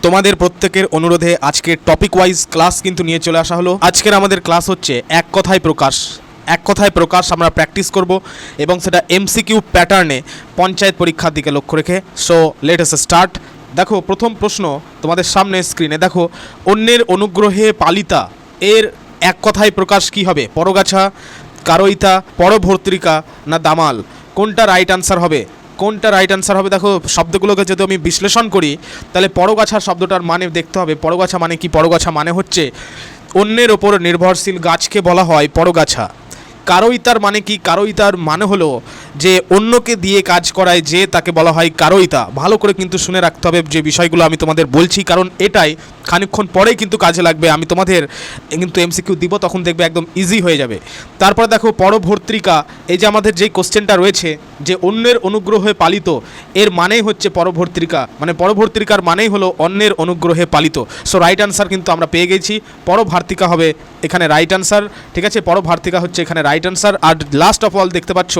তোমাদের প্রত্যেকের অনুরোধে আজকে টপিক ওয়াইজ ক্লাস কিন্তু নিয়ে চলে আসা হলো। আজকের আমাদের ক্লাস হচ্ছে এক কথায় প্রকাশ। এক কথায় প্রকাশ আমরা প্র্যাকটিস করব এবং সেটা এমসিকিউ প্যাটার্নে পঞ্চায়েত পরীক্ষার দিকে লক্ষ্য রেখে। So let us start. দেখো প্রথম প্রশ্ন তোমাদের সামনে স্ক্রিনে দেখো, অন্যের অনুগ্রহে পালিতা এর এক কথায় প্রকাশ কি হবে? পরগাছা, কারইতা, পরভর্তৃকা না দামাল? কোনটা রাইট আনসার হবে? কোনটা রাইট আনসার হবে? দেখো শব্দগুলোকে যদি আমি বিশ্লেষণ করি তাহলে পরগাছা শব্দটার মানে দেখতে হবে। পরগাছা মানে কি? পরগাছা মানে হচ্ছে অন্যের ওপর নির্ভরশীল গাছকে বলা হয় পরগাছা। কারইতার মানে কি? কারইতার মানে হলো যে অন্যকে দিয়ে কাজ করায় যে, তাকে বলা হয় কারইতা। ভালো করে কিন্তু শুনে রাখতে হবে যে বিষয়গুলো আমি তোমাদের বলছি, কারণ এটাই খানিকক্ষণ পরেই কিন্তু কাজে লাগবে। আমি তোমাদের কিন্তু এমসিকিউ দিব, তখন দেখবে একদম ইজি হয়ে যাবে। তারপরে দেখো পরভর্তৃকা, এই যে আমাদের যেই কোশ্চেনটা রয়েছে যে অন্যের অনুগ্রহে পালিত, এর মানেই হচ্ছে পরভর্তৃকা, মানে পরভর্তৃকার মানেই হলো অন্যের অনুগ্রহে পালিত। সো রাইট আনসার কিন্তু আমরা পেয়ে গেছি, পরভার্তিকা হবে এখানে রাইট আনসার। ঠিক আছে, পরভার্তিকা হচ্ছে এখানে রাইট আনসার। আর লাস্ট অফ অল দেখতে পাচ্ছ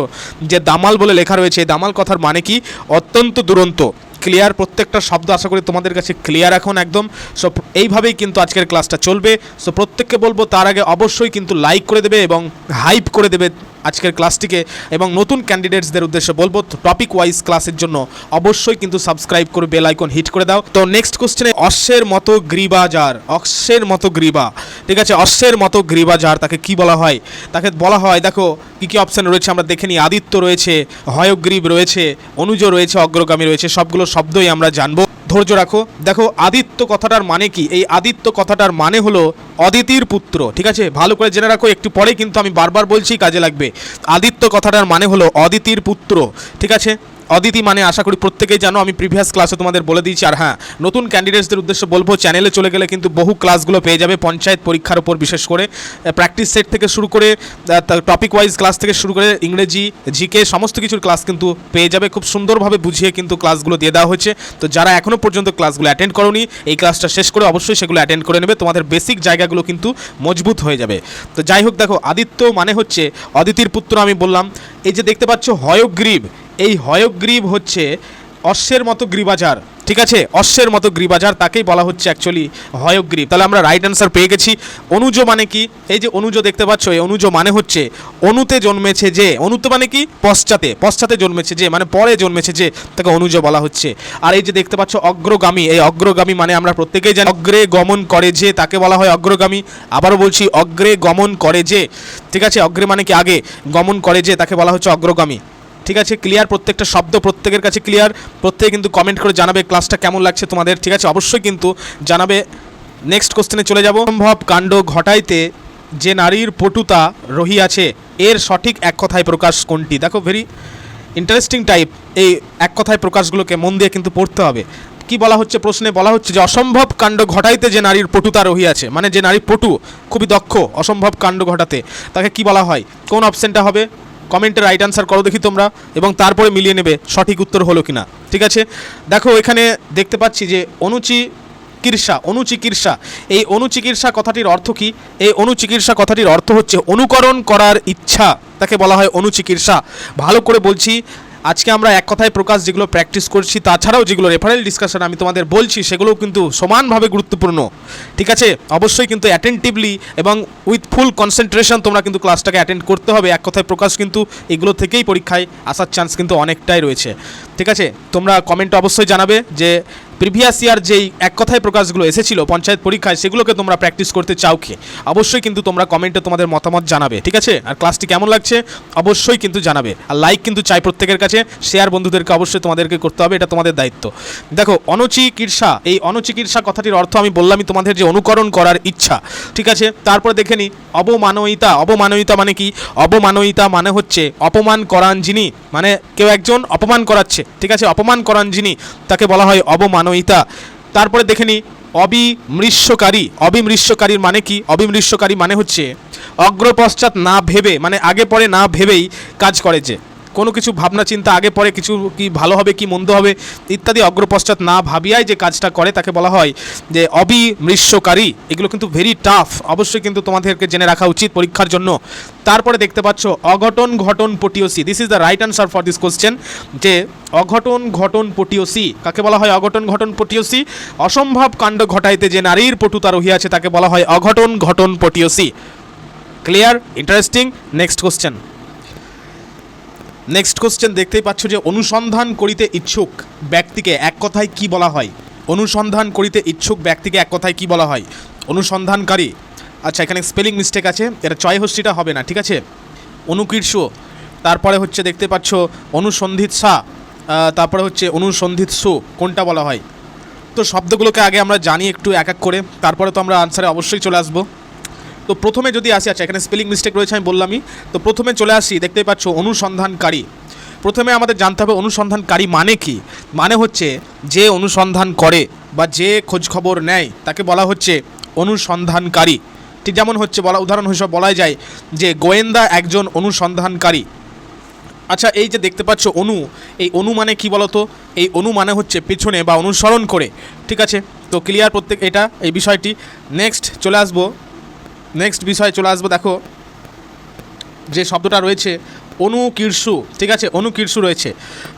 যে দামাল বলে লেখা রয়েছে, দামাল কথার মানে কি? অত্যন্ত দুরন্ত। ক্লিয়ার? প্রত্যেকটা শব্দ আশা করি তোমাদের কাছে ক্লিয়ার এখন একদম। সো এইভাবেই কিন্তু আজকের ক্লাসটা চলবে। সো প্রত্যেককে বলবো তার আগে অবশ্যই কিন্তু লাইক করে দেবে এবং হাইপ করে দেবে আজকের ক্লাসটিকে, এবং নতুন ক্যান্ডিডেটসদের উদ্দেশ্যে বলবো টপিক ওয়াইজ ক্লাসের জন্য অবশ্যই কিন্তু সাবস্ক্রাইব করে বেল আইকন হিট করে দাও। তো নেক্সট কোশ্চেনে, অশ্বের মতো গ্রীবা যার, অশ্বের মতো গ্রীবা, ঠিক আছে, অশ্বের মতো গ্রীবা যার তাকে কি বলা হয়? তাকে বলা হয়, দেখো কী কী অপশান রয়েছে আমরা দেখে নিই। আদিত্য রয়েছে, হয়গ্রীব রয়েছে, অনুজ রয়েছে, অগ্রগামী রয়েছে, সবগুলো শব্দই আমরা জানবো। ধৈর্য রাখো। দেখো আদিত্য কথাটার মানে কি? এই আদিত্য কথাটার মানে হলো অদিতির পুত্র। ঠিক আছে, ভালো করে জেনে রাখো, একটু পরে কিন্তু আমি বারবার বলছি, কাজে লাগবে। আদিত্য কথাটার মানে হলো অদিতির পুত্র। ঠিক আছে, অদিতি মানে আশা করি প্রত্যেকেই জানো, আমি প্রিভিয়াস ক্লাসে তোমাদের বলে দিয়েছি। আর হ্যাঁ, নতুন ক্যান্ডিডেটসদের উদ্দেশ্যে বলবো চ্যানেলে চলে গেলে কিন্তু বহু ক্লাসগুলো পেয়ে যাবে পঞ্চায়েত পরীক্ষার উপর, বিশেষ করে প্র্যাকটিস সেট থেকে শুরু করে টপিক ওয়াইজ ক্লাস থেকে শুরু করে ইংরেজি, জিকে, সমস্ত কিছুর ক্লাস কিন্তু পেয়ে যাবে। খুব সুন্দরভাবে বুঝিয়ে কিন্তু ক্লাসগুলো দিয়ে দেওয়া হয়েছে। তো যারা এখনও পর্যন্ত ক্লাসগুলো অ্যাটেন্ড করোনি, এই ক্লাসটা শেষ করে অবশ্যই সেগুলো অ্যাটেন্ড করে নেবে, তোমাদের বেসিক জায়গাগুলো কিন্তু মজবুত হয়ে যাবে। তো যাই হোক, দেখো আদিত্য মানে হচ্ছে অদিতির পুত্র, আমি বললাম। এই যে দেখতে পাচ্ছ হয়গ্রীব, এই হয়গ্রীব হচ্ছে অশ্বের মতো গ্রীবাজার। ঠিক আছে, অশ্বের মতো গ্রীবাজার তাকেই বলা হচ্ছে অ্যাকচুয়ালি হয়গ্রীব। তাহলে আমরা রাইট অ্যান্সার পেয়ে গেছি। অনুজ মানে কি? এই যে অনুজ দেখতে পাচ্ছ, এই অনুজ মানে হচ্ছে অনুতে জন্মেছে যে। অনুতে মানে কি? পশ্চাতে, পশ্চাতে জন্মেছে যে, মানে পরে জন্মেছে যে, তাকে অনুজ বলা হচ্ছে। আর এই যে দেখতে পাচ্ছ অগ্রগামী, এই অগ্রগামী মানে আমরা প্রত্যেকেই জানি অগ্রে গমন করে যে, তাকে বলা হয় অগ্রগামী। আবারও বলছি, অগ্রে গমন করে যে। ঠিক আছে, অগ্রে মানে কি? আগে, গমন করে যে, তাকে বলা হচ্ছে অগ্রগামী। ঠিক আছে, ক্লিয়ার? প্রত্যেকটা শব্দ প্রত্যেকের কাছে ক্লিয়ার? প্রত্যেকে কিন্তু কমেন্ট করে জানাবে ক্লাসটা কেমন লাগছে তোমাদের। ঠিক আছে, অবশ্যই কিন্তু জানাবে। নেক্সট কোশ্চেনে চলে যাব। অসম্ভব কাণ্ড ঘটাইতে যে নারীর পটুতা রহিয়াছে, এর সঠিক এক কথায় প্রকাশ কোনটি? দেখো ভেরি ইন্টারেস্টিং টাইপ, এই এক কথায় প্রকাশগুলোকে মন দিয়ে কিন্তু পড়তে হবে। কি বলা হচ্ছে? প্রশ্নে বলা হচ্ছে যে অসম্ভব কাণ্ড ঘটাইতে যে নারীর পটুতা রহিয়াছে, মানে যে নারী পটু, খুবই দক্ষ অসম্ভব কাণ্ড ঘটাতে, তাকে কি বলা হয়? কোন অপশনটা হবে? কমেন্টে রাইট আনসার করো দেখি তোমরা, এবং তারপরে মিলিয়ে নেবে সঠিক উত্তর হলো কিনা। ঠিক আছে, দেখো এখানে দেখতে পাচ্ছি যে অনুচিকিৎসা, অনুচিকিৎসা, এই অনুচিকিৎসা কথাটির অর্থ কি? এই অনুচিকিৎসা কথাটির অর্থ হচ্ছে অনুকরণ করার ইচ্ছা, তাকে বলা হয় অনুচিকিৎসা। ভালো করে বলছি, আজকে আমরা এক কথায় প্রকাশ যেগুলো প্র্যাকটিস করছি, তাছাড়াও যেগুলো রেফারেল ডিসকাশন আমি তোমাদের বলছি, সেগুলোও কিন্তু সমানভাবে গুরুত্বপূর্ণ। ঠিক আছে, অবশ্যই কিন্তু অ্যাটেন্টিভলি এবং উইথ ফুল কনসেন্ট্রেশন তোমরা কিন্তু ক্লাসটাকে অ্যাটেন্ড করতে হবে। এক কথায় প্রকাশ কিন্তু এগুলো থেকেই পরীক্ষায় আসার চান্স কিন্তু অনেকটাই রয়েছে। ঠিক আছে, তোমরা কমেন্টে অবশ্যই জানাবে যে প্রিভিয়াস ইয়ার যেই এক কথায় প্রকাশগুলো এসেছিল পঞ্চায়েত পরীক্ষায়, সেগুলোকে তোমরা প্র্যাকটিস করতে চাও কি? অবশ্যই কিন্তু তোমরা কমেন্টে তোমাদের মতামত জানাবে। ঠিক আছে, আর ক্লাসটি কেমন লাগছে অবশ্যই কিন্তু জানাবে। আর লাইক কিন্তু চাই প্রত্যেকের কাছে, শেয়ার বন্ধুদেরকে অবশ্যই তোমাদেরকে করতে হবে, এটা তোমাদের দায়িত্ব। দেখো অনুচিকিৎসা, এই অনুচিকিৎসা কথাটির অর্থ আমি বললামই তোমাদের যে অনুকরণ করার ইচ্ছা। ঠিক আছে, তারপরে দেখে নিই অবমানয়িতা। অবমানয়িতা মানে কি? অবমানয়িতা মানে হচ্ছে অপমান করান যিনি, মানে কেউ একজন অপমান করাচ্ছে। ঠিক আছে, অপমান করান যিনি, তাকে বলা হয় অবমানয়িতা। তারপরে দেখে নিই অবিমৃষ্যকারী। অবিমৃষ্যকারীর মানে কি? অবিমৃষ্যকারী মানে হচ্ছে অগ্রপশ্চাৎ না ভেবে, মানে আগে পরে না ভেবেই কাজ করে যে। কোনো কিছু ভাবনা চিন্তা আগে পরে কিছু কি ভালো হবে কি মন্দ হবে ইত্যাদি অগ্রপশ্চাৎ না ভাবিয়াই যে কাজটা করে তাকে বলা হয় যে অবিমৃষ্যকারী। এগুলো কিন্তু ভেরি টাফ, অবশ্যই কিন্তু তোমাদেরকে জেনে রাখা উচিত পরীক্ষার জন্য। তারপরে দেখতে পাচ্ছ অঘটন ঘটন পটিয়সী, this is the right answer for this question. যে অঘটন ঘটন পটিয়সী কাকে বলা হয়? অঘটন ঘটন পটিয়সী। অসম্ভব কাণ্ড ঘটাইতে যে নারীর পটুতা রহিয়াছে তাকে বলা হয় অঘটন ঘটন পটিয়সী। Clear? Interesting. Next question. Next question দেখতেই পাচ্ছ যে অনুসন্ধান করিতে ইচ্ছুক ব্যক্তিকে এক কথায় কি বলা হয়? অনুসন্ধান করিতে ইচ্ছুক ব্যক্তিকে এক কথায় কি বলা হয়? অনুসন্ধানকারী। আচ্ছা, এখানে স্পেলিং মিস্টেক আছে, এটা চয় হস্তিটা হবে না, ঠিক আছে? অনুকীর্ষ, তারপরে হচ্ছে দেখতে পাচ্ছ অনুসন্ধিৎসা, তারপরে হচ্ছে অনুসন্ধিৎসু, কোনটা বলা হয়? তো শব্দগুলোকে আগে আমরা জানি একটু এক এক করে, তারপরে তো আমরা আনসারে অবশ্যই চলে আসবো। তো প্রথমে যদি আসি, আচ্ছা এখানে স্পেলিং মিস্টেক রয়েছে আমি বললামই, তো প্রথমে চলে আসি, দেখতেই পাচ্ছ অনুসন্ধানকারী। প্রথমে আমাদের জানতে হবে অনুসন্ধানকারী মানে কি। মানে হচ্ছে যে অনুসন্ধান করে বা যে খোঁজ খবর নেয় তাকে বলা হচ্ছে অনুসন্ধানকারী। ঠিক যেমন হচ্ছে উদাহরণ হিসেবে বলা যায় যে গোয়েন্দা একজন অনুসন্ধানকারী। আচ্ছা, এই যে দেখতে পাচ্ছ অনু, এই অনু মানে কি বলতো? এই অনু মানে হচ্ছে পেছনে বা অনুসরণ করে, ঠিক আছে? তো ক্লিয়ার প্রত্যেক এটা এই বিষয়টি। নেক্সট চলে আসবো, নেক্সট বিষয়ে চলে আসবো। দেখো যে শব্দটা রয়েছে অনুকীর্ষু, ঠিক আছে? অনুকীর্ষু রয়েছে,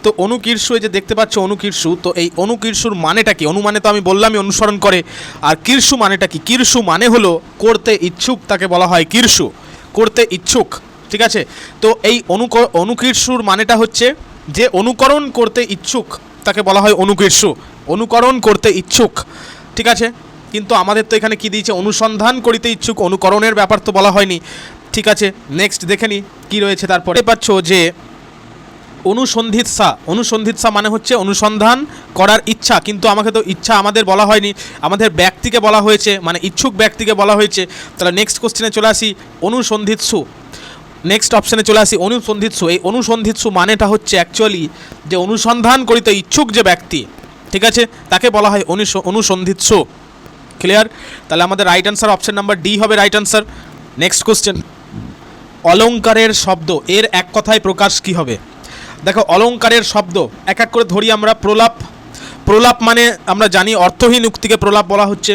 তো অনুকীর্ষু এই যে দেখতে পাচ্ছ অনুকীর্ষু, তো এই অনুকীর্ষুর মানেটা কি? অনু মানে তো আমি বললামই অনুসরণ করে, আর কীর্ষু মানেটা কি? কীর্ষু মানে হলো করতে ইচ্ছুক, তাকে বলা হয় কীর্ষু, করতে ইচ্ছুক, ঠিক আছে? তো এই অনুকীর্ষুর মানেটা হচ্ছে যে অনুকরণ করতে ইচ্ছুক তাকে বলা হয় অনুকীর্ষু, অনুকরণ করতে ইচ্ছুক, ঠিক আছে? কিন্তু আমাদের তো এখানে কি দিয়েছে? অনুসন্ধান করিতে ইচ্ছুক, অনুকরণের ব্যাপার তো বলা হয়নি, ঠিক আছে? নেক্সট দেখে নি কী রয়েছে। তারপরে পাচ্ছ যে অনুসন্ধিৎসা, অনুসন্ধিৎসা মানে হচ্ছে অনুসন্ধান করার ইচ্ছা, কিন্তু আমাকে তো ইচ্ছা আমাদের বলা হয়নি, আমাদের ব্যক্তিকে বলা হয়েছে, মানে ইচ্ছুক ব্যক্তিকে বলা হয়েছে। তাহলে নেক্সট কোশ্চেনে চলে আসি, অনুসন্ধিৎসু। নেক্সট অপশানে চলে আসি অনুসন্ধিৎসু। এই অনুসন্ধিৎসু মানেটা হচ্ছে অ্যাকচুয়ালি যে অনুসন্ধান করিতে ইচ্ছুক যে ব্যক্তি, ঠিক আছে, তাকে বলা হয় অনুসন্ধিৎসু। ক্লিয়ার? তাহলে আমাদের right answer option number D হবে রাইট আনসার। নেক্সট কোশ্চেন, অলংকারের শব্দ এর এক কথায় প্রকাশ কি হবে? দেখো অলংকারের শব্দ এক এক করে ধরি আমরা। প্রলাপ, প্রলাপ মানে আমরা জানি অর্থহীন উক্তিকে প্রলাপ বলা হচ্ছে।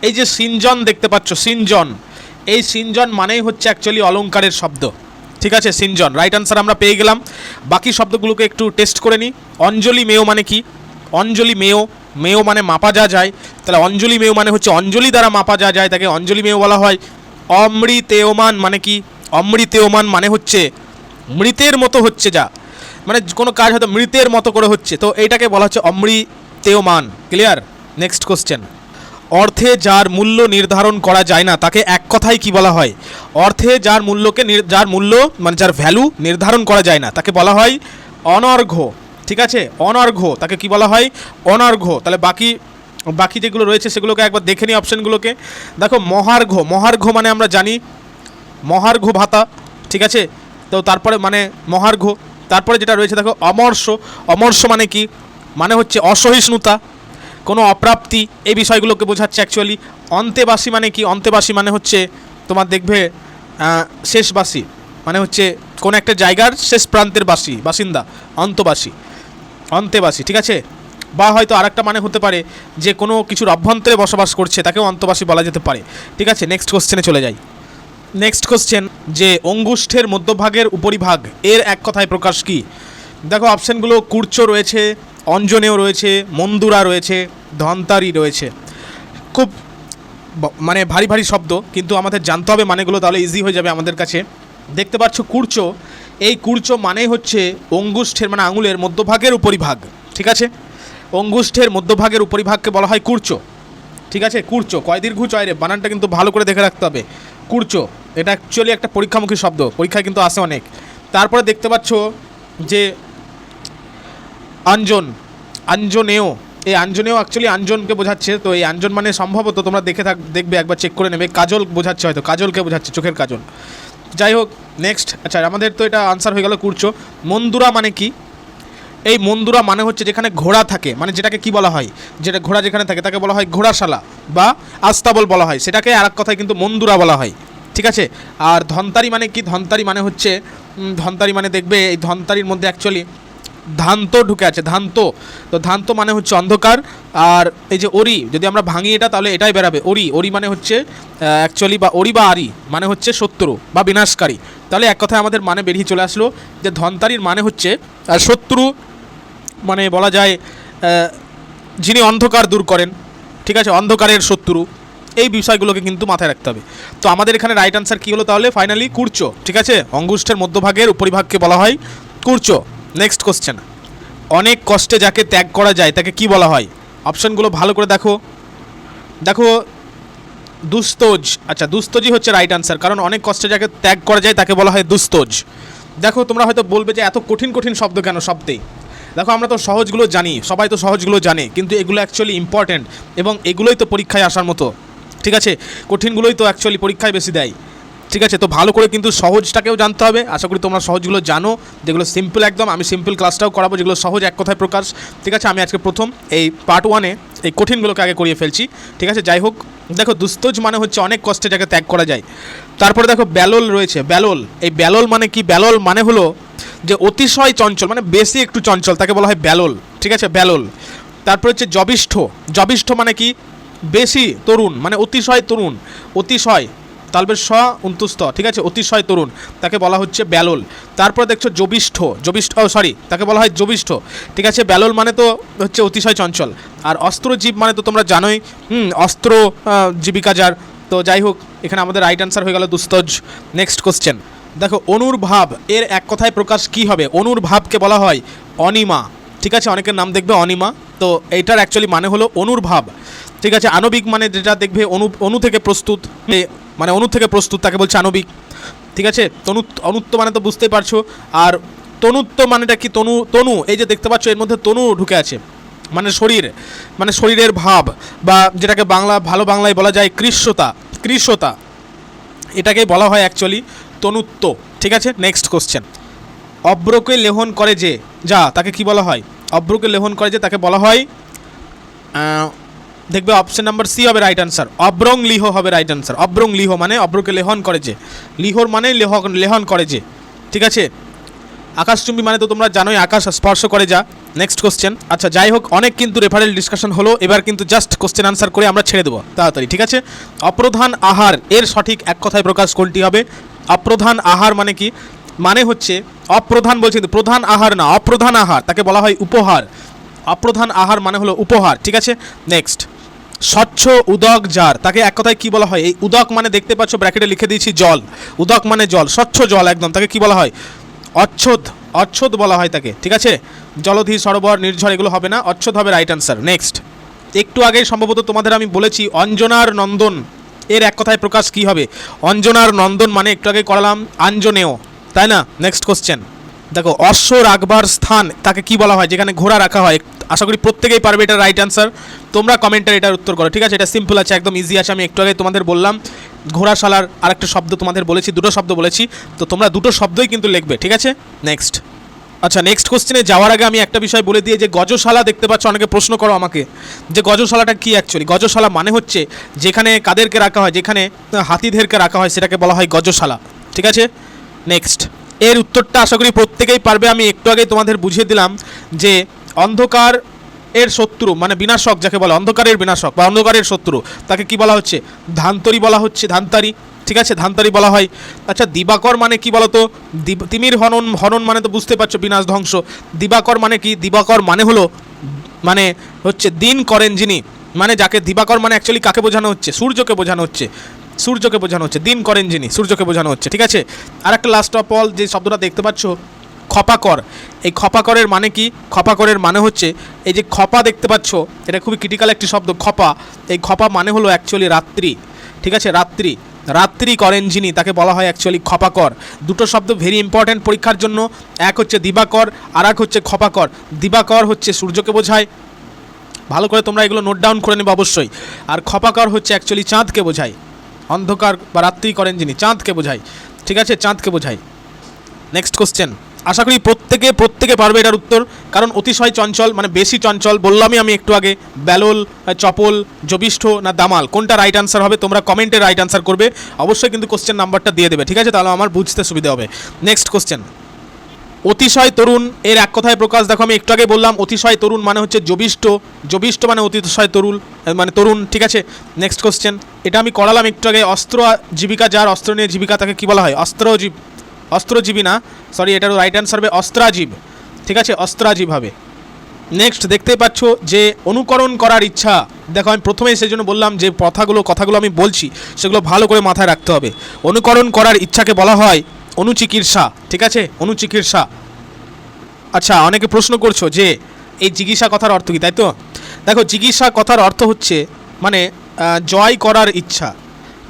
এই যে সিঞ্জন দেখতে পাচ্ছ, সিঞ্জন, এই সিঞ্জন মানেই হচ্ছে অ্যাকচুয়ালি অলংকারের শব্দ, ঠিক আছে? সিঞ্জন রাইট আনসার আমরা পেয়ে গেলাম। বাকি শব্দগুলোকে একটু টেস্ট করে নিই। অঞ্জলি মেয় মানে কি? অঞ্জলি মেয়, মেয় মানে মাপা যা যায়, তাহলে অঞ্জলি মেয় মানে হচ্ছে অঞ্জলি দ্বারা মাপা যা যায় তাকে অঞ্জলি মেয় বলা হয়। অমৃতেয়মান মানে কি? অমৃতেয়মান মানে হচ্ছে মৃতের মতো হচ্ছে যা, মানে কোনো কাজ হয়তো মৃতের মতো করে হচ্ছে, তো এইটাকে বলা হচ্ছে অমৃতেয়মান। ক্লিয়ার? নেক্সট কোশ্চেন, অর্থে যার মূল্য নির্ধারণ করা যায় না তাকে এক কথায় কি বলা হয়? অর্থে যার মূল্যকে যার মূল্য মানে যার ভ্যালু নির্ধারণ করা যায় না তাকে বলা হয় অনর্ঘ্য, ঠিক আছে? অনর্ঘ্য, তাকে কি বলা হয়? অনর্ঘ্য। তাহলে বাকি যেগুলো রয়েছে সেগুলোকে একবার দেখে নিই অপশানগুলোকে। দেখো মহার্ঘ, মহার্ঘ মানে আমরা জানি মহার্ঘ ভাতা, ঠিক আছে? তো তারপরে মানে মহার্ঘ, তারপরে যেটা রয়েছে দেখো অমর্ষ, অমর্ষ মানে কি? মানে হচ্ছে অসহিষ্ণুতা, কোনো অপ্রাপ্তি, এই বিষয়গুলোকে বোঝাচ্ছে অ্যাকচুয়ালি। অন্তেবাসী মানে কি? অন্তেবাসী মানে হচ্ছে তোমার দেখবে শেষবাসী, মানে হচ্ছে কোনো একটা জায়গার শেষ প্রান্তের বাসিন্দা, অন্তবাসী, অন্তেবাসী, ঠিক আছে? বা হয়তো আরেকটা মানে হতে পারে যে কোনো কিছুর অভ্যন্তরে বসবাস করছে তাকেও অন্তবাসী বলা যেতে পারে, ঠিক আছে? নেক্সট কোশ্চেনে চলে যাই। নেক্সট কোশ্চেন, যে অঙ্গুষ্ঠের মধ্যভাগের উপরিভাগ এর এক কথায় প্রকাশ কি? দেখো অপশানগুলো কুর্চ রয়েছে, অঞ্জনেয় রয়েছে, মন্দুরা রয়েছে, ধন্তারি রয়েছে। খুব মানে ভারী ভারী শব্দ, কিন্তু আমাদের জানতে হবে মানেগুলো, তাহলে ইজি হয়ে যাবে আমাদের কাছে। দেখতে পাচ্ছ কুর্চ, এই কুর্চ মানে হচ্ছে অঙ্গুষ্ঠের মানে আঙুলের মধ্যভাগের উপরিভাগ, ঠিক আছে? অঙ্গুষ্ঠের মধ্যভাগের উপরিভাগকে বলা হয় কুর্চ, ঠিক আছে? কুর্চ, কয় দীর্ঘ চয় রে, বানানটা কিন্তু ভালো করে দেখে রাখতে হবে। কুর্চ এটা অ্যাকচুয়ালি একটা পরীক্ষামুখী শব্দ, পরীক্ষায় কিন্তু আসে অনেক। তারপরে দেখতে পাচ্ছ যে আঞ্জন, আঞ্জনেয়, এই আঞ্জনেয় অ্যাকচুয়ালি আঞ্জনকে বোঝাচ্ছে, তো এই আঞ্জন মানে সম্ভবত তোমরা দেখবে একবার চেক করে নেবে, কাজল বোঝাচ্ছে, হয়তো কাজলকে বোঝাচ্ছে, চোখের কাজল। যাই হোক নেক্সট, আচ্ছা আমাদের তো এটা আনসার হয়ে গেল কুর্চ। মন্দুরা মানে কি? এই মন্দুরা মানে হচ্ছে যেখানে ঘোড়া থাকে, মানে যেটাকে কি বলা হয়, যেটা ঘোড়া যেখানে থাকে তাকে বলা হয় ঘোড়াশালা বা আস্তাবল বলা হয়, সেটাকে আর এক কথায় কিন্তু মন্দুরা বলা হয়, ঠিক আছে? আর ধন্তারি মানে কি? ধন্তারি মানে হচ্ছে ধন্তারি মানে দেখবে এই ধন্তারির মধ্যে অ্যাকচুয়ালি ধান্ত ঢুকে আছে, ধান্ত। তো ধান্ত মানে হচ্ছে অন্ধকার। আর এই যে অরি, যদি আমরা ভাঙি এটা তাহলে এটাই বেরাবে, অরি। অরি মানে হচ্ছে অ্যাকচুয়ালি, বা অরি বা আরি মানে হচ্ছে শত্রু বা বিনাশকারী। তাহলে এক কথায় আমাদের মানে বেরিয়ে চলে আসলো যে ধন্তারির মানে হচ্ছে শত্রু, মানে বলা যায় যিনি অন্ধকার দূর করেন, ঠিক আছে, অন্ধকারের শত্রু। এই বিষয়গুলোকে কিন্তু মাথায় রাখতে হবে। তো আমাদের এখানে রাইট আনসার কী হলো তাহলে ফাইনালি? কুর্চ, ঠিক আছে। অঙ্গুষ্ঠের মধ্যভাগের উপরিভাগকে বলা হয় কুর্চ। নেক্সট কোশ্চেন, অনেক কষ্টে যাকে ত্যাগ করা যায় তাকে কি বলা হয়? অপশনগুলো ভালো করে দেখো। দেখো দুস্তোজ, আচ্ছা দুস্তোজই হচ্ছে রাইট আনসার, কারণ অনেক কষ্টে যাকে ত্যাগ করা যায় তাকে বলা হয় দুস্তোজ। দেখো তোমরা হয়তো বলবে যে এত কঠিন কঠিন শব্দ কেন শব্দেই? দেখো আমরা তো সহজগুলো জানি, সবাই তো সহজগুলো জানে, কিন্তু এগুলো অ্যাকচুয়ালি ইম্পর্ট্যান্ট এবং এগুলোই তো পরীক্ষায় আসার মতো, ঠিক আছে। কঠিনগুলোই তো অ্যাকচুয়ালি পরীক্ষায় বেশি দেয়, ঠিক আছে। তো ভালো করে কিন্তু সহজটাকেও জানতে হবে। আশা করি তোমরা সহজগুলো জানো, যেগুলো সিম্পল একদম। আমি সিম্পল ক্লাসটাও করাবো, যেগুলো সহজ এক কথায় প্রকাশ, ঠিক আছে। আমি আজকে প্রথম এই পার্ট 1-এ এই কঠিনগুলোকে আগে করিয়ে ফেলছি, ঠিক আছে। যাই হোক, দেখো দুস্তোজ মানে হচ্ছে অনেক কষ্টে যাকে ত্যাগ করা যায়। তারপরে দেখো ব্যালোল রয়েছে, ব্যালোল। এই ব্যালোল মানে কি? ব্যালোল মানে হলো যে অতিশয় চঞ্চল, মানে বেশি একটু চঞ্চল, তাকে বলা হয় ব্যালোল, ঠিক আছে, ব্যালোল। তারপর হচ্ছে জবিষ্ঠ। জবিষ্ঠ মানে কি? বেশি তরুণ, মানে অতিশয় তরুণ, অতিশয় তালবের স উন্তুস্ত, ঠিক আছে, অতিশয় তরুণ, তাকে বলা হচ্ছে ব্যালোল। তারপর দেখছো জবিষ্ঠ, জবিষ্ঠ সরি তাকে বলা হয় জবিষ্ঠ, ঠিক আছে। ব্যালোল মানে তো হচ্ছে অতিশয় চঞ্চল। আর অস্ত্রজীব মানে তো তোমরা জানোই, অস্ত্র জীবিকা যার। তো যাই হোক, এখানে আমাদের রাইট আনসার হয়ে গেল দুস্তজ। নেক্সট কোশ্চেন, দেখো অনুর্ভাব এর এক কথায় প্রকাশ কি হবে? অনুর্ভাবকে বলা হয় অনিমা, ঠিক আছে। অনেকের নাম দেখবে অনিমা, তো এইটার অ্যাকচুয়ালি মানে হলো অনুর্ভাব, ঠিক আছে। আণবিক মানে যেটা দেখবে অণু থেকে প্রস্তুত, মানে অণু থেকে প্রস্তুত, তাকে বলছে আণবিক, ঠিক আছে। অনুত্ব মানে তো বুঝতেই পারছো। আর তনুত্ব মানেটা কি? তনু, এই যে দেখতে পাচ্ছ এর মধ্যে তনু ঢুকে আছে, মানে শরীর, মানে শরীরের ভাব, বা যেটাকে ভালো বাংলায় বলা যায় কৃষ্ণতা, কৃষ্ণতা, এটাকে বলা হয় অ্যাকচুয়ালি তনুত্ব, ঠিক আছে। নেক্সট কোশ্চেন, অব্রকে লেহন করে যে যা, তাকে কি বলা হয়? অব্রকে লেহন করে যে তাকে বলা হয়, দেখবে অপশন নাম্বার সি হবে রাইট আনসার, অব্রং লিহ হবে রাইট আনসার। অব্রং লিহ মানে অব্রকে লেহন করে যে, লিহর মানে লেহন করে যে, ঠিক আছে। আকাশচুম্বী মানে তো তোমরা জানোই আকাশ স্পর্শ করে যা। নেক্সট কোশ্চেন, আচ্ছা যাই হোক, অনেক কিন্তু রেফারেল ডিসকাশন হলো, এবার কিন্তু জাস্ট কোশ্চেন আনসার করে আমরা ছেড়ে দেবো তাড়াতাড়ি, ঠিক আছে। অপ্রধান আহার এর সঠিক এক কথায় প্রকাশ কোনটি হবে? অপ্রধান আহার মানে কি? মানে হচ্ছে অপ্রধান বলছি, কিন্তু প্রধান আহার না, অপ্রধান আহার, তাকে বলা হয় উপহার। অপ্রধান আহার মানে হলো উপহার, ঠিক আছে। নেক্সট, স্বচ্ছ উদক যার, তাকে এক কথায় কি বলা হয়? এই উদক মানে দেখতে পাচ্ছ ব্র্যাকেটে লিখে দিয়েছি জল, উদক মানে জল, স্বচ্ছ জল একদম, তাকে কি বলা হয়? অচ্ছদ, অচ্ছদ বলা হয় তাকে, ঠিক আছে। জলধি, সরোবর, নির্ঝর এগুলো হবে না, অচ্ছদ হবে রাইট আনসার। নেক্সট, একটু আগে সম্ভবত তোমাদের আমি বলেছি অঞ্জনার নন্দন এর এক কথায় প্রকাশ কি হবে? অঞ্জনার নন্দন মানে একটু আগে করালাম আঞ্জনেয়, তাই না। নেক্সট কোশ্চেন, দেখো অশ্ব রাখবার স্থান তাকে কি বলা হয়? যেখানে ঘোড়া রাখা হয়। আশা করি প্রত্যেকেই পারবে এটা রাইট আনসার, তোমরা কমেন্টে এটার উত্তর করো, ঠিক আছে। এটা সিম্পল আছে, একদম ইজি আছে। আমি একটু আগে তোমাদের বললাম ঘোড়াশালার আরেকটা শব্দ তোমাদের বলেছি, দুটো শব্দ বলেছি, তো তোমরা দুটো শব্দই কিন্তু লিখবে, ঠিক আছে। নেক্সট, আচ্ছা নেক্সট কোশ্চেনে যাওয়ার আগে আমি একটা বিষয় বলে দিয়ে, যে গজশালা দেখতে পাচ্ছ, অনেকে প্রশ্ন করো আমাকে যে গজশালাটা কি অ্যাকচুয়ালি। গজশালা মানে হচ্ছে যেখানে কাদেরকে রাখা হয়, যেখানে হাতিদেরকে রাখা হয়, সেটাকে বলা হয় গজশালা, ঠিক আছে। নেক্সট, এর উত্তরটা আশা করি প্রত্যেকেই পারবে। আমি একটু আগেই তোমাদের বুঝিয়ে দিলাম যে অন্ধকার এর শত্রু মানে বিনাশক যাকে বলে, অন্ধকারের বিনাশক বা অন্ধকারের শত্রু, তাকে কি বলা হচ্ছে? ধান্তরি বলা হচ্ছে, ধান্তারি, ঠিক আছে, ধান্তারি বলা হয়। আচ্ছা দিবাকর মানে কি বলতো? তিমির হনন, হনন মানে তো বুঝতে পারছো বিনাশ ধ্বংস। দিবাকর মানে কি? দিবাকর মানে হলো, মানে হচ্ছে দিন করেন যিনি, মানে যাকে দিবাকর মানে অ্যাকচুয়ালি কাকে বোঝানো হচ্ছে? সূর্যকে বোঝানো হচ্ছে, সূর্যকে বোঝানো হচ্ছে, দিন করেন যিনি, সূর্যকে বোঝানো হচ্ছে, ঠিক আছে। আর একটা লাস্ট অফ অল যে শব্দটা দেখতে পাচ্ছ খপাকর, এই খপাকরের মানে কি? খপাকরের মানে হচ্ছে এই যে খপা দেখতে পাচ্ছ, এটা খুবই ক্রিটিক্যাল একটি শব্দ খপা। এই খপা মানে হলো অ্যাকচুয়ালি রাত্রি, ঠিক আছে, রাত্রি, রাত্রি করেন যিনি, তাকে বলা হয় অ্যাকচুয়ালি খপাকর। দুটো শব্দ ভেরি ইম্পর্ট্যান্ট পরীক্ষার জন্য, এক হচ্ছে দিবাকর আর এক হচ্ছে খপাকর। দিবাকর হচ্ছে সূর্যকে বোঝায়, ভালো করে তোমরা এগুলো নোট ডাউন করে নেবে অবশ্যই। আর খপাকর হচ্ছে অ্যাকচুয়ালি চাঁদকে বোঝায়, অন্ধকার বা রাত্রি করেন যিনি চাঁদকে বোঝায়, ঠিক আছে, চাঁদকে বোঝায়। নেক্সট কোশ্চেন, আশা করি প্রত্যেকে পারবে এটার উত্তর, কারণ অতিশয় চঞ্চল মানে বেশি চঞ্চল বললামই আমি একটু আগে। ব্যালল, চপল, জবিষ্ঠ না দামাল, কোনটা রাইট আনসার হবে তোমরা কমেন্টে রাইট আনসার করবে। অবশ্যই কিন্তু কোশ্চেন নাম্বারটা দিয়ে দেবে, ঠিক আছে? তাহলে আমার বুঝতে সুবিধা হবে। নেক্সট কোশ্চেন, অতিশয় তরুণ এর এক কথায় প্রকাশ। দেখো আমি একটু আগে বললাম অতিশয় তরুণ মানে হচ্ছে জবিষ্ঠ মানে অতিশয় তরুণ মানে তরুণ, ঠিক আছে? নেক্সট কোশ্চেন, এটা আমি করালাম একটু আগে। অস্ত্র জীবিকা, যার অস্ত্র নিয়ে জীবিকা তাকে কী বলা হয়? অস্ত্রজীবী না, সরি, এটারও রাইট অ্যান্সার হবে অস্ত্রাজীব, ঠিক আছে? অস্ত্রাজীব হবে। নেক্সট দেখতেই পাচ্ছ যে অনুকরণ করার ইচ্ছা। দেখো আমি প্রথমেই সেই জন্য বললাম যে কথাগুলো আমি বলছি সেগুলো ভালো করে মাথায় রাখতে হবে। অনুকরণ করার ইচ্ছাকে বলা হয় অনুচিকিৎসা, ঠিক আছে? অনুচিকিৎসা। আচ্ছা, অনেকে প্রশ্ন করছো যে এই জিজ্ঞাসা কথার অর্থ কী, তাই তো? দেখো জিজ্ঞাসা কথার অর্থ হচ্ছে মানে জয় করার ইচ্ছা,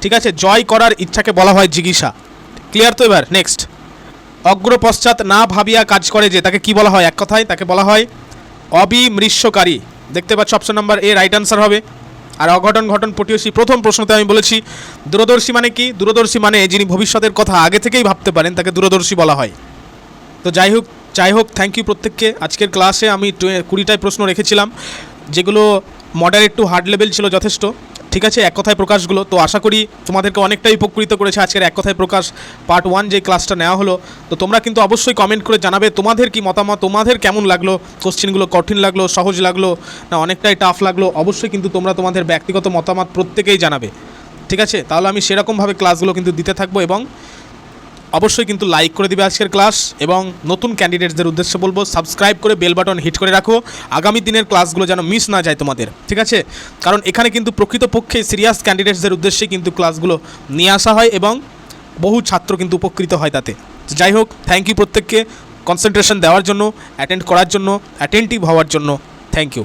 ঠিক আছে? জয় করার ইচ্ছাকে বলা হয় জিজ্ঞাসা। ক্লিয়ার তো? এবার নেক্সট, অগ্রপশ্চাৎ না ভাবিয়া কাজ করে যে তাকে কি বলা হয়? এক কথায় তাকে বলা হয় অবিমৃষ্যকারী। দেখতে পাচ্ছ option number A right answer হবে। আর অঘটন ঘটন পটীয়সী, প্রথম প্রশ্নতে আমি বলেছি। দূরদর্শী মানে কি? দূরদর্শী মানে যিনি ভবিষ্যতের কথা আগে থেকেই ভাবতে পারেন তাকে দূরদর্শী বলা হয়। তো যাই হোক থ্যাংক ইউ প্রত্যেককে। আজকের ক্লাসে আমি 20টায় প্রশ্ন রেখেছিলাম, যেগুলো মডারেট টু হার্ড লেভেল ছিল যথেষ্ট, ঠিক আছে? এক কথায় প্রকাশগুলো। তো আশা করি তোমাদেরকে অনেকটাই উপকৃত করেছে আজকের এক কথায় প্রকাশ পার্ট 1 যে ক্লাসটা নেওয়া হলো। তো তোমরা কিন্তু অবশ্যই কমেন্ট করে জানাবে তোমাদের কি মতামত, তোমাদের কেমন লাগলো, কোশ্চেনগুলো কঠিন লাগলো, সহজ লাগলো না অনেকটাই টাফ লাগলো। অবশ্যই কিন্তু তোমরা তোমাদের ব্যক্তিগত মতামত প্রত্যেকেই জানাবে, ঠিক আছে? তাহলে আমি সেরকমভাবে ক্লাসগুলো কিন্তু দিতে থাকবো। এবং অবশ্যই কিন্তু লাইক করে দিবে আজকের ক্লাস। এবং নতুন ক্যান্ডিডেটসদের উদ্দেশ্যে বলবো সাবস্ক্রাইব করে বেল বাটন হিট করে রাখো, আগামী দিনের ক্লাসগুলো যেন মিস না যায় তোমাদের, ঠিক আছে? কারণ এখানে কিন্তু প্রকৃতপক্ষে সিরিয়াস ক্যান্ডিডেটসদের উদ্দেশ্যে কিন্তু ক্লাসগুলো নিয়ে আসা হয় এবং বহু ছাত্র কিন্তু উপকৃত হয় তাতে। যাই হোক থ্যাংক ইউ প্রত্যেককে কনসেন্ট্রেশন দেওয়ার জন্য, অ্যাটেন্ড করার জন্য, অ্যাটেন্টিভ হওয়ার জন্য। Thank you.